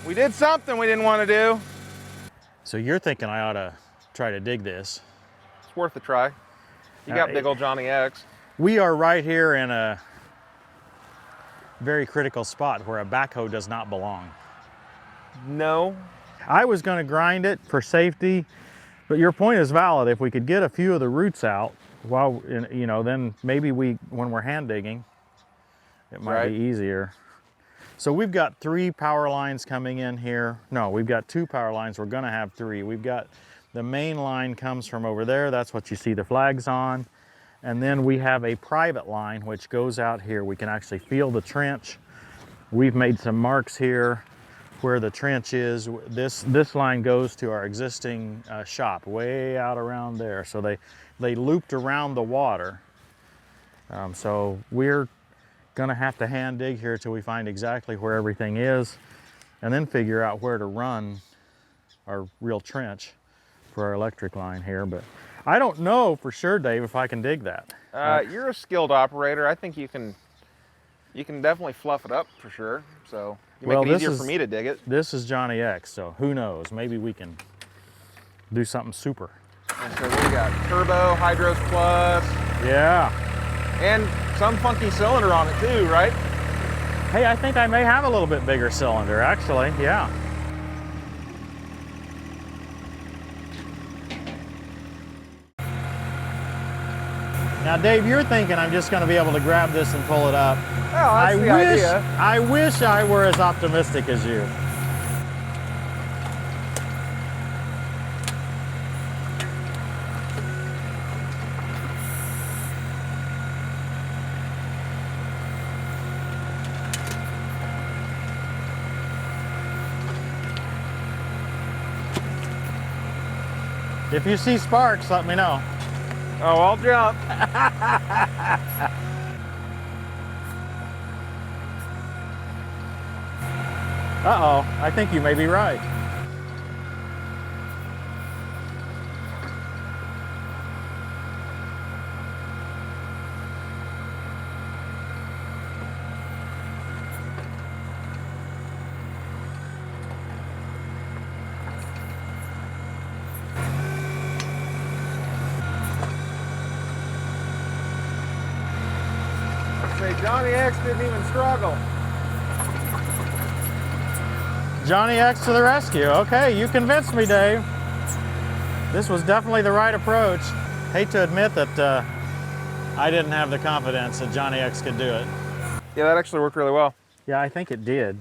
We did something we didn't want to do. So you're thinking I ought to try to dig this. It's worth a try. You got big old Johnny X. We are right here in a very critical spot where a backhoe does not belong. No. I was going to grind it for safety, but your point is valid. If we could get a few of the roots out, while you know, then maybe when we're hand digging, it might be easier. So we've got 3 power lines coming in here. No, we've got 2 power lines. We're going to have 3. We've got the main line comes from over there. That's what you see the flags on. And then we have a private line which goes out here. We can actually feel the trench. We've made some marks here where the trench is. This line goes to our existing shop way out around there. So they looped around the water. So we're gonna have to hand dig here till we find exactly where everything is, and then figure out where to run our real trench for our electric line here. But I don't know for sure, Dave, if I can dig that. You're a skilled operator. I think you can definitely fluff it up for sure. So you make it easier for me to dig it. This is Johnny X, so who knows? Maybe we can do something super. And so we got turbo, hydros plus. Yeah. And some funky cylinder on it too, right? Hey, I think I may have a little bit bigger cylinder, actually, yeah. Now, Dave, you're thinking I'm just going to be able to grab this and pull it up. Oh, that's the idea. I wish I were as optimistic as you. If you see sparks, let me know. Oh, I'll jump. Uh-oh, I think you may be right. Johnny X didn't even struggle. Johnny X to the rescue. Okay, you convinced me, Dave. This was definitely the right approach. Hate to admit that I didn't have the confidence that Johnny X could do it. Yeah, that actually worked really well. Yeah, I think it did.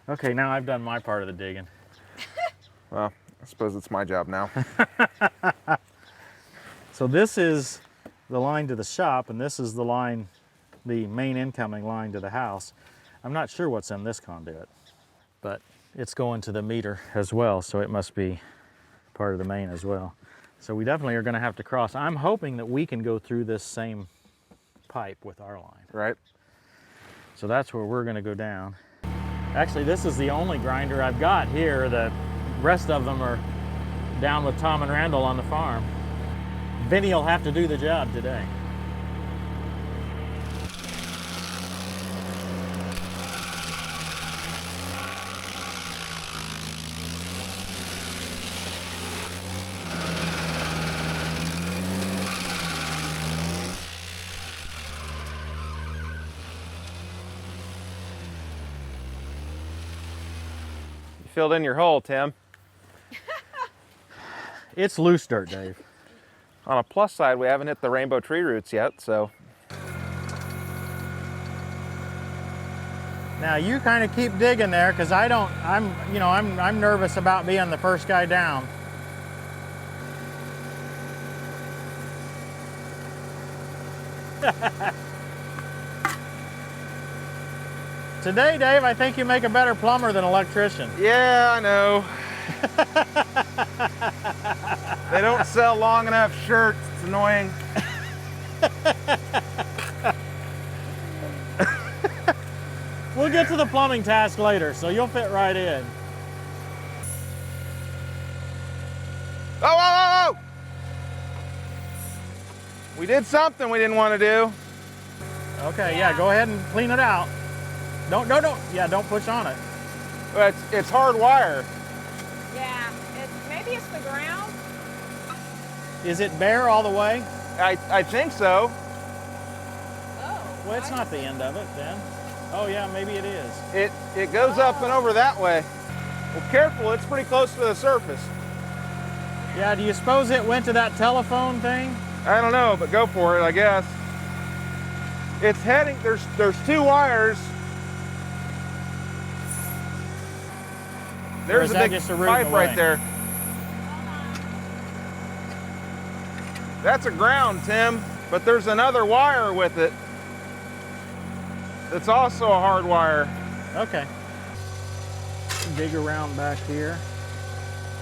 Okay, now I've done my part of the digging. Well, I suppose it's my job now. So this is the line to the shop, and this is the line, the main incoming line to the house. I'm not sure what's in this conduit, but it's going to the meter as well, so it must be part of the main as well. So we definitely are going to have to cross. I'm hoping that we can go through this same pipe with our line. Right. So that's where we're going to go down. Actually, this is the only grinder I've got here. The rest of them are down with Tom and Randall on the farm. Vinny will have to do the job today. You filled in your hole, Tim. It's loose dirt, Dave. On a plus side, we haven't hit the rainbow tree roots yet, so. Now you kind of keep digging there, because I'm nervous about being the first guy down. Today, Dave, I think you make a better plumber than electrician. Yeah, I know. They don't sell long enough shirts. It's annoying. We'll get to the plumbing task later, so you'll fit right in. Oh, whoa, whoa, whoa! We did something we didn't want to do. Okay, yeah, go ahead and clean it out. Don't, yeah, don't push on it. But it's hard wire. Yeah, maybe it's the ground. Is it bare all the way? I think so. Oh. Well, it's not the end of it then. Oh yeah, maybe it is. It goes up and over that way. Well, careful, it's pretty close to the surface. Yeah, do you suppose it went to that telephone thing? I don't know, but go for it, I guess. It's heading, there's 2 wires. There's a big pipe right there. That's a ground, Tim, but there's another wire with it. It's also a hard wire. Okay. Dig around back here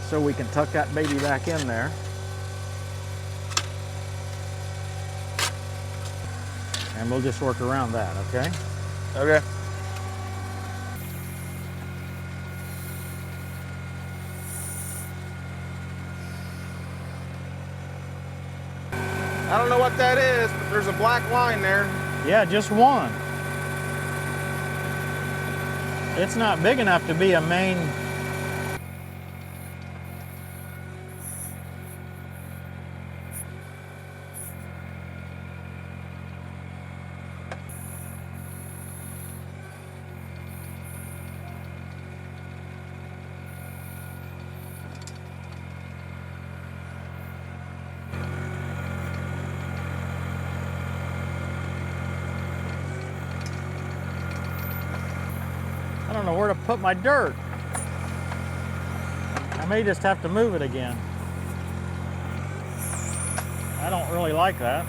so we can tuck that baby back in there. And we'll just work around that, okay? Okay. I don't know what that is, but there's a black line there. Yeah, just one. It's not big enough to be a main. I don't know where to put my dirt. I may just have to move it again. I don't really like that.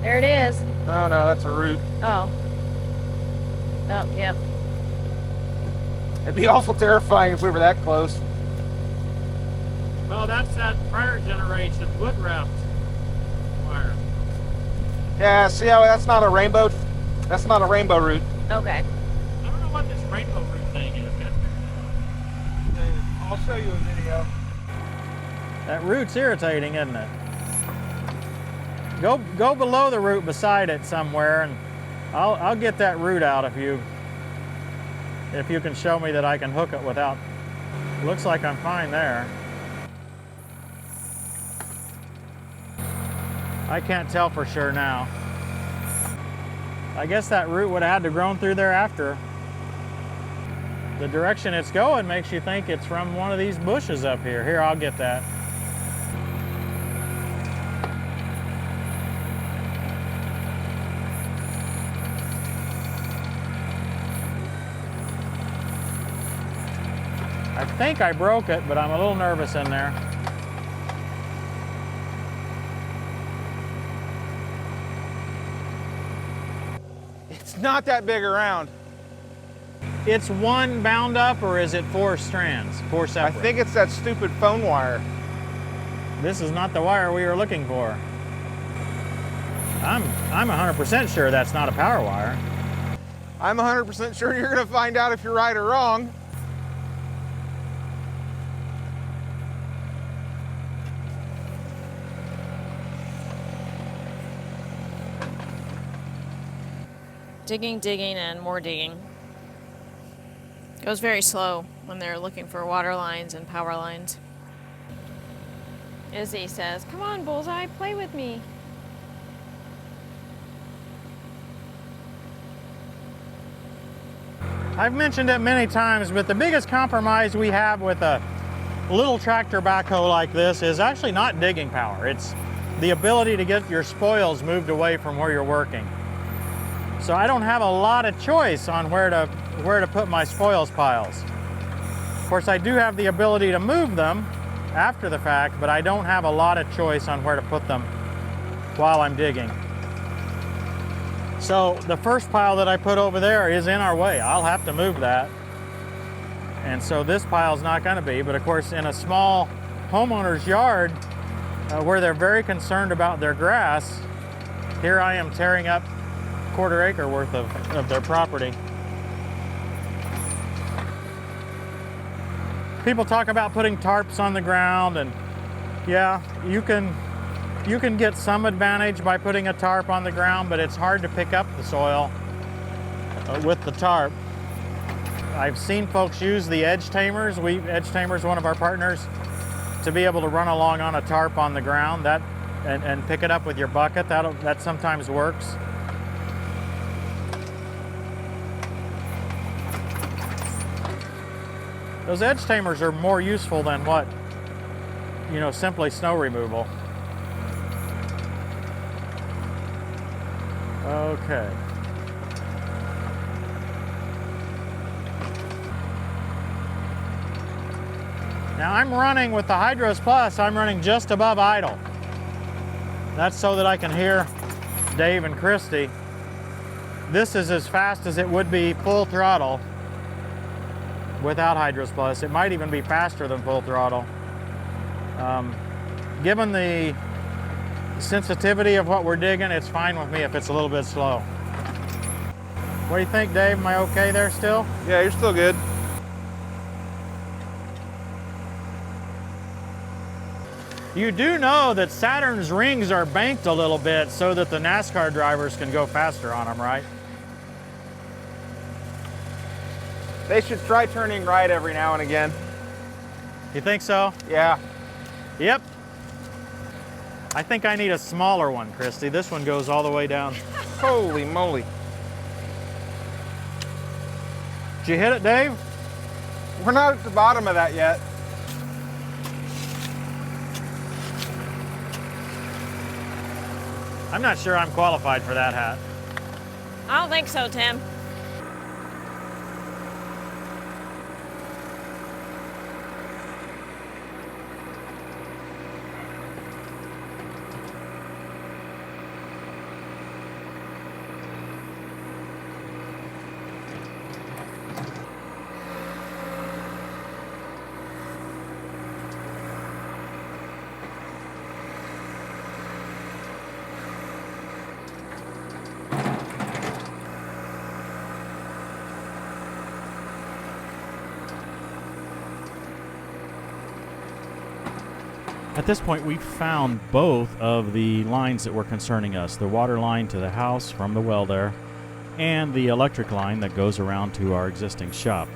There it is. Oh no, that's a root. Oh. Oh, yep. It'd be awful terrifying if we were that close. Well, that's that prior generation wood wrapped wire. Yeah, see how that's not a rainbow? That's not a rainbow root. Okay. I don't know what this rainbow root thing is. I'll show you a video. That root's irritating, isn't it? Go below the root beside it somewhere, and I'll get that root out if you can show me that I can hook it without. Looks like I'm fine there. I can't tell for sure now. I guess that root would have had to grown through there after. The direction it's going makes you think it's from one of these bushes up here. Here, I'll get that. I think I broke it, but I'm a little nervous in there. It's not that big around. It's one bound up, or is it 4 strands, 4 separate? I think it's that stupid phone wire. This is not the wire we were looking for. I'm 100% sure that's not a power wire. I'm 100% sure you're gonna find out if you're right or wrong. Digging, and more digging. Goes very slow when they're looking for water lines and power lines. Izzy says, "Come on, Bullseye, play with me." I've mentioned it many times, but the biggest compromise we have with a little tractor backhoe like this is actually not digging power. It's the ability to get your spoils moved away from where you're working. So I don't have a lot of choice on where to put my spoils piles. Of course, I do have the ability to move them after the fact, but I don't have a lot of choice on where to put them while I'm digging. So the first pile that I put over there is in our way. I'll have to move that. And so this pile's not gonna be, but of course in a small homeowner's yard where they're very concerned about their grass, here I am tearing up a quarter acre worth of their property. People talk about putting tarps on the ground, and yeah, you can get some advantage by putting a tarp on the ground, but it's hard to pick up the soil with the tarp. I've seen folks use the edge tamers. Edge Tamer's one of our partners, to be able to run along on a tarp on the ground and pick it up with your bucket. That sometimes works. Those edge tamers are more useful than what, simply snow removal. Okay. Now I'm running with the Hydros Plus, I'm running just above idle. That's so that I can hear Dave and Christy. This is as fast as it would be full throttle without Hydros Plus. It might even be faster than full throttle. Given the sensitivity of what we're digging, it's fine with me if it's a little bit slow. What do you think, Dave? Am I okay there still? Yeah, you're still good. You do know that Saturn's rings are banked a little bit so that the NASCAR drivers can go faster on them, right? They should try turning right every now and again. You think so? Yeah. Yep. I think I need a smaller one, Christy. This one goes all the way down. Holy moly. Did you hit it, Dave? We're not at the bottom of that yet. I'm not sure I'm qualified for that hat. I don't think so, Tim. At this point, we've found both of the lines that were concerning us, the water line to the house from the well there, and the electric line that goes around to our existing shop.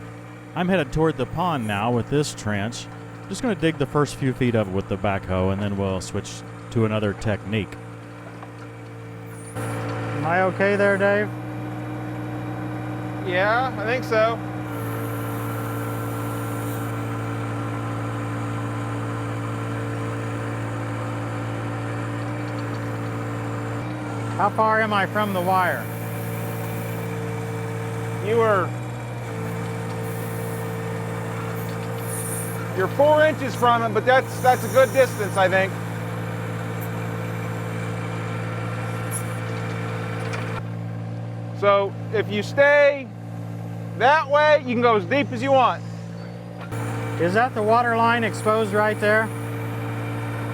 I'm headed toward the pond now with this trench. I'm just going to dig the first few feet of it with the backhoe, and then we'll switch to another technique. Am I okay there, Dave? Yeah, I think so. How far am I from the wire? You're 4 inches from it, but that's a good distance, I think. So if you stay that way, you can go as deep as you want. Is that the water line exposed right there?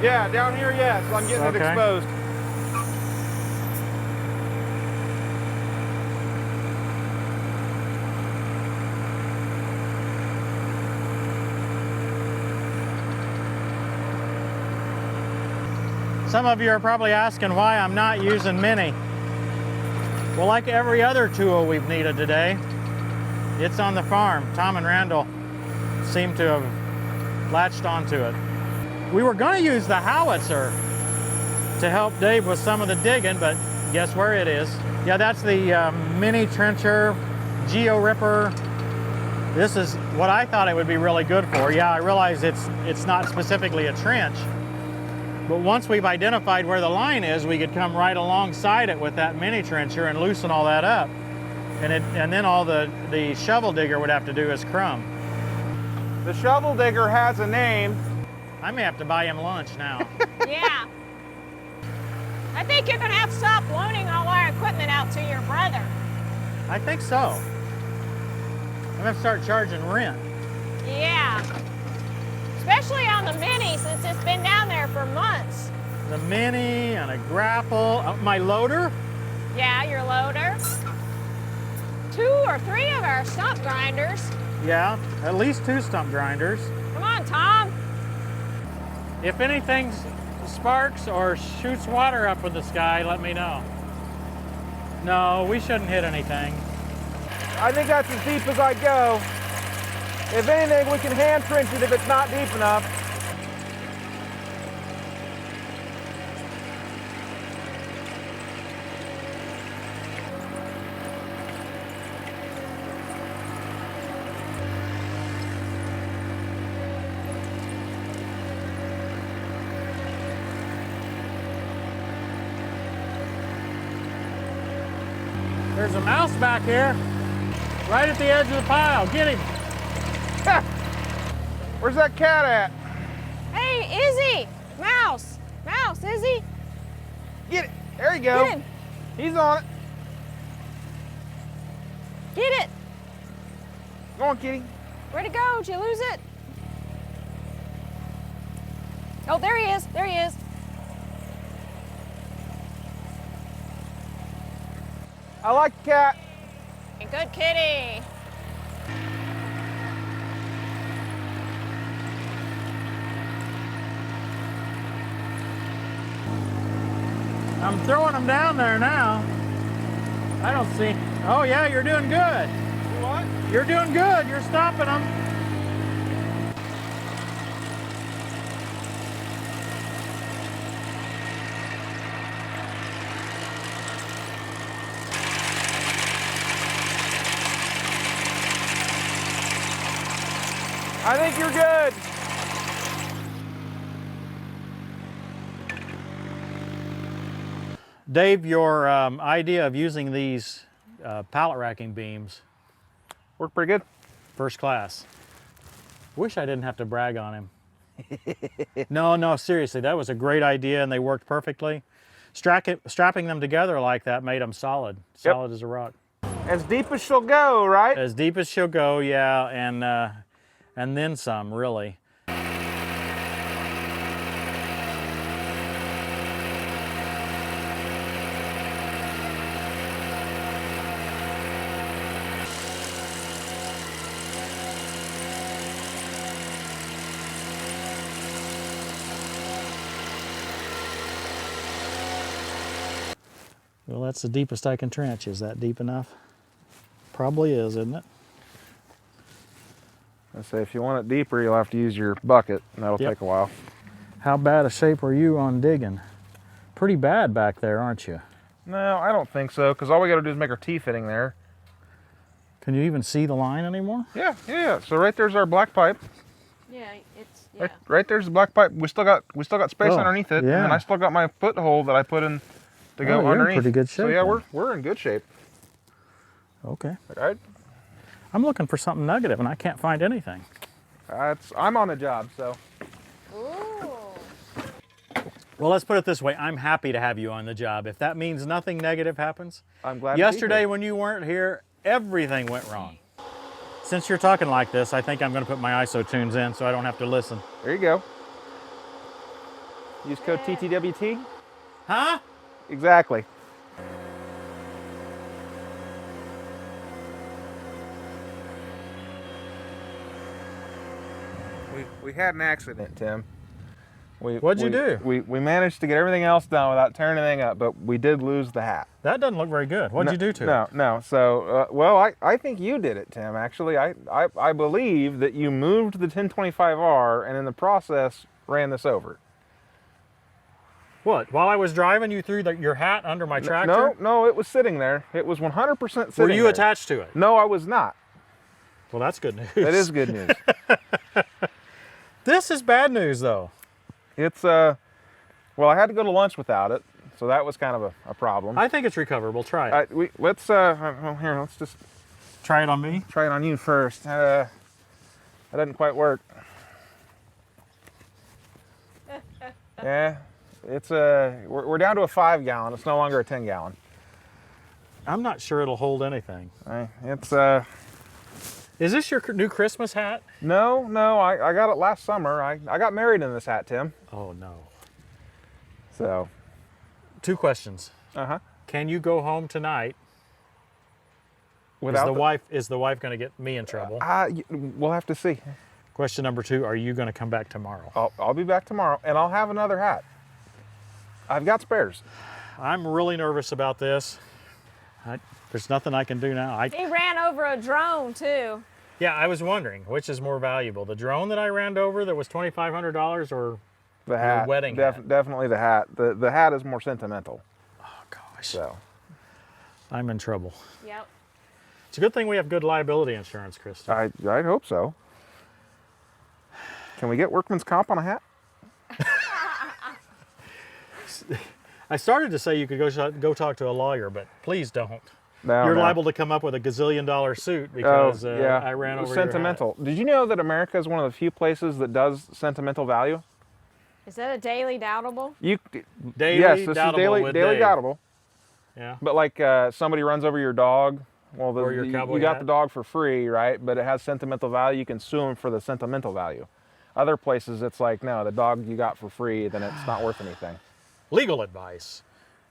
Yeah, down here, yes. I'm getting it exposed. Some of you are probably asking why I'm not using Mini. Well, like every other tool we've needed today, it's on the farm. Tom and Randall seem to have latched onto it. We were going to use the howitzer to help Dave with some of the digging, but guess where it is? Yeah, that's the Mini Trencher Geo Ripper. This is what I thought it would be really good for. Yeah, I realize it's not specifically a trench, but once we've identified where the line is, we could come right alongside it with that mini trencher and loosen all that up. And then all the shovel digger would have to do is crumb. The shovel digger has a name. I may have to buy him lunch now. Yeah. I think you're gonna have to stop loaning all our equipment out to your brother. I think so. I'm gonna have to start charging rent. Yeah. Especially on the Mini, since it's been down there for months. The Mini and a grapple. My loader? Yeah, your loader. 2 or 3 of our stump grinders. Yeah, at least 2 stump grinders. Come on, Tom. If anything sparks or shoots water up in the sky, let me know. No, we shouldn't hit anything. I think that's as deep as I go. If anything, we can hand trench it if it's not deep enough. There's a mouse back here, right at the edge of the pile. Get him. Where's that cat at? Hey, Izzy. Mouse. Mouse, Izzy. Get it. There you go. Get him. He's on it. Get it. Go on, kitty. Where'd it go? Did you lose it? Oh, there he is. There he is. I like the cat. Good kitty. I'm throwing them down there now. I don't see. Oh yeah, you're doing good. What? You're doing good. You're stopping them. I think you're good. Dave, your idea of using these pallet racking beams, Worked pretty good. first class. Wish I didn't have to brag on him. No, seriously, that was a great idea and they worked perfectly. Strapping them together like that made them solid, solid as a rock. As deep as she'll go, right? As deep as she'll go, yeah, and then some, really. Well, that's the deepest I can trench. Is that deep enough? Probably is, isn't it? I say if you want it deeper, you'll have to use your bucket, and that'll Yep. take a while. How bad a shape are you on digging? Pretty bad back there, aren't you? No, I don't think so, because all we got to do is make our T-fitting there. Can you even see the line anymore? Yeah. So right there's our black pipe. Yeah, it's Right there's the black pipe. We still got space Oh, underneath it, yeah. and I still got my foothold that I put in to go you're in underneath. pretty good So shape yeah, then. we're in good shape. Okay. Right? I'm looking for something negative and I can't find anything. I'm on the job, so. Ooh. Well, let's put it this way. I'm happy to have you on the job. If that means nothing negative happens. I'm glad. to be Yesterday here. when you weren't here, everything went wrong. Since you're talking like this, I think I'm going to put my ISO tunes in so I don't have to listen. There you go. Use code TTWT. Huh? Exactly. We had an accident, Tim. What'd you do? We managed to get everything else done without tearing anything up, but we did lose the hat. That doesn't look very good. What'd you do to it? No. So, well, I think you did it, Tim. Actually, I believe that you moved the 1025R and in the process ran this over. What? While I was driving, you threw your hat under my tractor? No, it was sitting there. It was 100% sitting Were you there. attached to it? No, I was not. Well, that's good news. That is good news. This is bad news, though. It's, well, I had to go to lunch without it, so that was kind of a problem. I think it's recoverable. Try it. Let's just Try it on me. try it on you first. That doesn't quite work. Yeah, it's we're down to a 5-gallon. It's no longer a 10-gallon. I'm not sure it'll hold anything. It's Is this your new Christmas hat? no, I got it last summer. I got married in this hat, Tim. Oh no. So, 2 questions. Can you go home tonight? without Is the wife going to get me in trouble? we'll have to see. Question number 2, are you going to come back tomorrow? I'll be back tomorrow, and I'll have another hat. I've got spares. I'm really nervous about this. There's nothing I can do now. He ran over a drone too. Yeah, I was wondering, which is more valuable? The drone that I ran over that was $2,500 or The hat. wedding hat? Definitely the hat. The hat is more sentimental. Oh gosh, So, I'm in trouble. Yep. It's a good thing we have good liability insurance, Christy. I'd hope so. Can we get workman's comp on a hat? I started to say you could go talk to a lawyer, but please don't. No, You're no. liable to come up with a gazillion-dollar suit because yeah. I ran over Sentimental. Did you know that America is one of the few places that does sentimental value? Is that a daily doubtable? your hat. Daily Yes, this is Doubtable daily with daily Dave. doubtable. Yeah. But like somebody runs over your dog, well, Or your cowboy you got hat. the dog for free, right? But it has sentimental value. You can sue them for the sentimental value. Other places, it's like, no, the dog you got for free, then it's not worth anything. Legal advice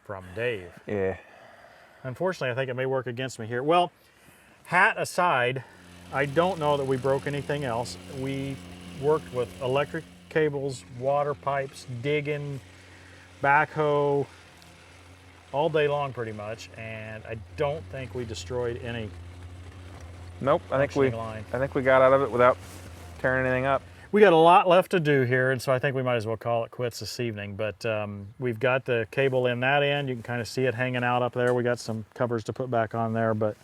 from Dave. Yeah. Unfortunately, I think it may work against me here. Well, hat aside, I don't know that we broke anything else. We worked with electric cables, water pipes, digging, backhoe, all day long pretty much, and I don't think we destroyed any Nope. I think we functioning line. got out of it without tearing anything up. We got a lot left to do here, and so I think we might as well call it quits this evening. But we've got the cable in that end. You can kind of see it hanging out up there. We got some covers to put back on there, but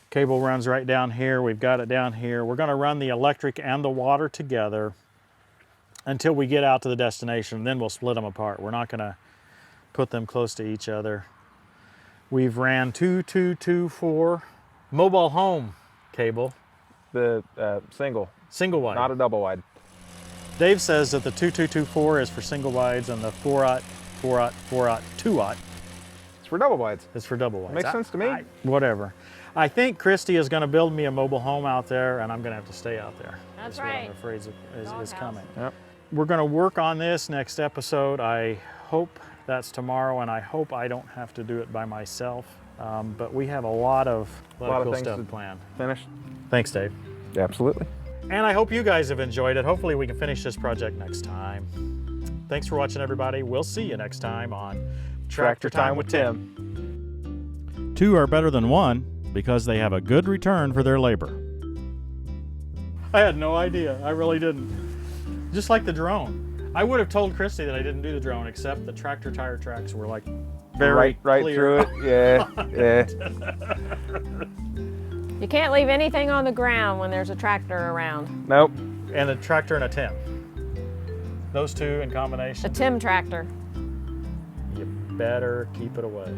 cable runs right down here. We've got it down here. We're going to run the electric and the water together until we get out to the destination. Then we'll split them apart. We're not going to put them close to each other. We've ran 2224 mobile home cable, The single wide. not a double wide. Dave says that the 2224 is for single wides and the 4-aught, 4-aught, 4-aught, 2-aught It's for double wides. is for double wides. Makes sense to me. Whatever. I think Christy is going to build me a mobile home out there, and I'm going to have to stay out there. That's what I'm right. afraid is Doghouse. coming. Yep. We're going to work on this next episode. I hope that's tomorrow, and I hope I don't have to do it by myself. But we have a lot of cool things stuff to planned. Finish. Thanks, Dave. Absolutely. And I hope you guys have enjoyed it. Hopefully we can finish this project next time. Thanks for watching, everybody. We'll see you next time on Tractor Time with Tim. 2 are better than 1 because they have a good return for their labor. I had no idea. I really didn't. Just like the drone. I would have told Christy that I didn't do the drone, except the tractor tire tracks were like very right clear. through it. Yeah. You can't leave anything on the ground when there's a tractor around. Nope. And a tractor and a Tim. Those two in combination, A Tim tractor. you better keep it away.